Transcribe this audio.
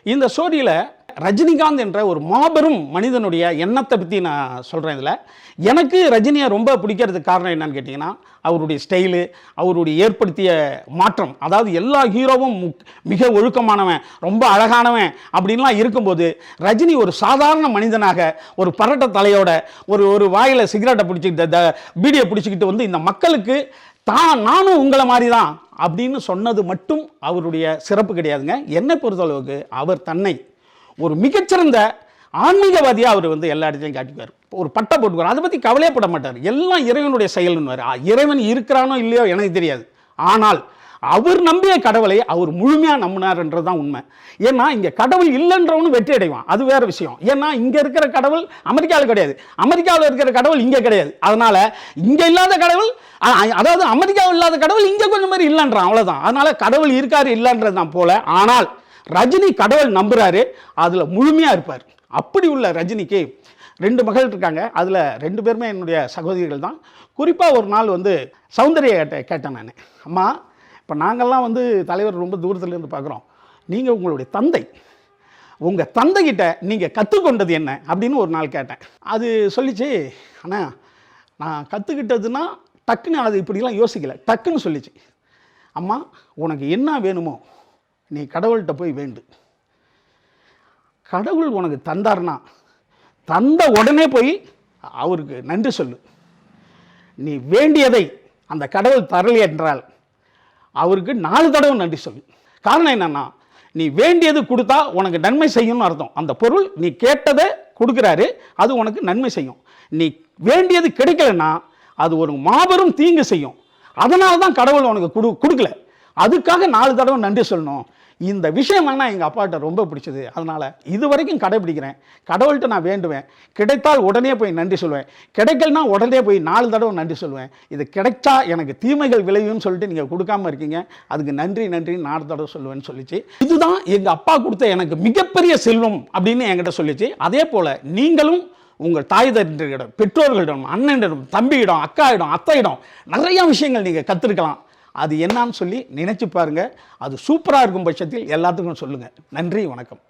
இந்த ஸ்டோரியில் ரஜினிகாந்த் என்ற ஒரு மாபெரும் மனிதனுடைய எண்ணத்தை பற்றி நான் சொல்கிறேன். இதில் எனக்கு ரஜினியை ரொம்ப பிடிக்கிறதுக்கு காரணம் என்னன்னு கேட்டிங்கன்னா, அவருடைய ஸ்டைலு, அவருடைய ஏற்படுத்திய மாற்றம். அதாவது எல்லா ஹீரோவும் மிக ஒழுக்கமானவன், ரொம்ப அழகானவன் அப்படின்லாம் இருக்கும்போது, ரஜினி ஒரு சாதாரண மனிதனாக ஒரு பரட்ட தலையோட ஒரு வாயில் சிகரெட்டை பிடிச்சிக்கிட்டு பீடியை பிடிச்சிக்கிட்டு வந்து இந்த மக்களுக்கு நானும் உங்களை மாதிரி தான் அப்படின்னு சொன்னது மட்டும் அவருடைய சிறப்பு கிடையாதுங்க. என்னை பொறுத்தளவுக்கு அவர் தன்னை ஒரு மிகச்சிறந்த ஆன்மீகவாதியாக அவர் வந்து எல்லா இடத்துலையும் காட்டிக்குவார். ஒரு பட்டை போட்டுக்குவார். அதை பற்றி கவலையப்பட மாட்டார். எல்லாம் இறைவனுடைய செயல்னுவார். இறைவன் இருக்கிறானோ இல்லையோ எனக்கு தெரியாது, ஆனால் அவர் நம்பிய கடவுளை அவர் முழுமையாக நம்பினார்ன்றது தான் உண்மை. ஏன்னா இங்கே கடவுள் இல்லைன்றவனு வெற்றி அடைவான், அது வேறு விஷயம். ஏன்னா இங்கே இருக்கிற கடவுள் அமெரிக்காவில் கிடையாது, அமெரிக்காவில் இருக்கிற கடவுள் இங்கே கிடையாது. அதனால் இங்கே இல்லாத கடவுள், அதாவது அமெரிக்காவில் இல்லாத கடவுள் இங்கே கொஞ்சம் மாதிரி இல்லைன்றான், அவ்வளோதான். அதனால் கடவுள் இருக்காரு இல்லைன்றது தான் போல. ஆனால் ரஜினி கடவுள் நம்புறாரு, அதில் முழுமையாக இருப்பார். அப்படி உள்ள ரஜினிக்கு 2 மகள் இருக்காங்க. அதில் 2 பேருமே என்னுடைய சகோதரிகள் தான். குறிப்பாக ஒரு நாள் வந்து சௌந்தர்யா கேட்டேன் நான், அம்மா இப்போ நாங்கள்லாம் வந்து தலைவர் ரொம்ப தூரத்துலேருந்து பார்க்குறோம், நீங்கள் உங்களுடைய தந்தை, உங்கள் தந்தைகிட்ட நீங்கள் கற்றுக்கொண்டது என்ன அப்படின்னு ஒரு நாள் கேட்டேன். அது சொல்லிச்சு, அண்ணா நான் கற்றுக்கிட்டதுன்னா டக்குன்னு அது இப்படிலாம் யோசிக்கலை, டக்குன்னு சொல்லிச்சு, அம்மா உனக்கு என்ன வேணுமோ நீ கடவுள்கிட்ட போய் வேண்டு, கடவுள் உனக்கு தந்தார்னா தந்த உடனே போய் அவருக்கு நன்றி சொல்லு. நீ வேண்டியதை அந்த கடவுள் தரலை என்றால் அவருக்கு 4 தடவை நன்றி சொல்லு. காரணம் என்னன்னா, நீ வேண்டியது கொடுத்தா உனக்கு நன்மை செய்யும்னு அர்த்தம். அந்த பொருள் நீ கேட்டதை கொடுக்குறாரு, அது உனக்கு நன்மை செய்யும். நீ வேண்டியது கிடைக்கலன்னா அது ஒரு மாபெரும் தீங்கு செய்யும். அதனால தான் கடவுள் உனக்கு கொடுக்கல, அதுக்காக 4 தடவை நன்றி சொல்லணும். இந்த விஷயம் வேணால் எங்கள் அப்பாட்ட ரொம்ப பிடிச்சது. அதனால் இது வரைக்கும் கடைபிடிக்கிறேன். கடவுள்கிட்ட நான் வேண்டுவேன், கிடைத்தால் உடனே போய் நன்றி சொல்லுவேன், கிடைக்கலனா உடனே போய் 4 தடவை நன்றி சொல்லுவேன். இது கிடைச்சா எனக்கு தீமைகள் விளைவுன்னு சொல்லிட்டு நீங்கள் கொடுக்காமல் இருக்கீங்க, அதுக்கு நன்றி 4 தடவை சொல்லுவேன்னு சொல்லிச்சு. இதுதான் எங்கள் அப்பா கொடுத்த எனக்கு மிகப்பெரிய செல்வம் அப்படின்னு என்கிட்ட சொல்லிச்சு. அதே போல் நீங்களும் உங்கள் தாய் தந்தையிடம், பெற்றோர்களிடம், அண்ணனிடம், தம்பியிடம், அக்காயிடம், அத்தையிடம் நிறையா விஷயங்கள் நீங்கள் கற்றுருக்கலாம். அது என்னான்னு சொல்லி நினைச்சு பாருங்க. அது சூப்பராக இருக்கும் பட்சத்தில் எல்லாத்துக்கும் சொல்லுங்கள். நன்றி, வணக்கம்.